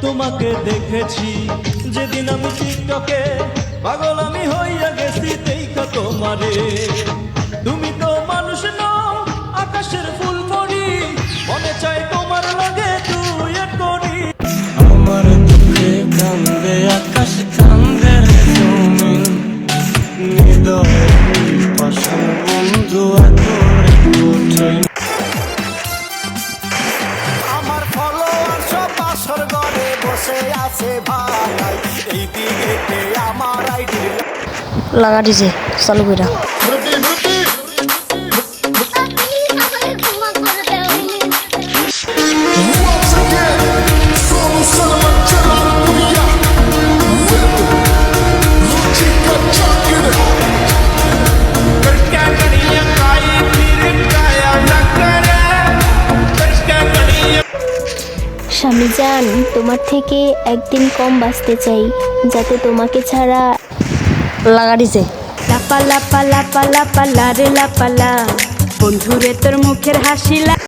তোমাকে দেখেছি যেদিন আমি টিকটকে, পাগল আমি হইয়া গেছি দেখা তোমারে। তুমি তো মানুষ নও, আকাশের ফুল পরি, মনে চাই তোমার লাগে তুই করি। আমার দুঃখে কান্দে আকাশ, কান্দে তুমি হৃদয় পাশে বন্ধু আতরে কঠিন। আমার ফলোয়ার সব বাসর ঘরে বসে আছে ভাই, এই দিকে আমার আইডি লাগা দিছে চালু কইরা। স্বামী জান, তোমার থেকে একদিন কম বাঁচতে চাই, যাতে তোমাকে ছাড়া লাগা দিছে লাপা লাপা লাপা লাপা লারে লাপালা, বন্ধুরে তোর মুখের হাসি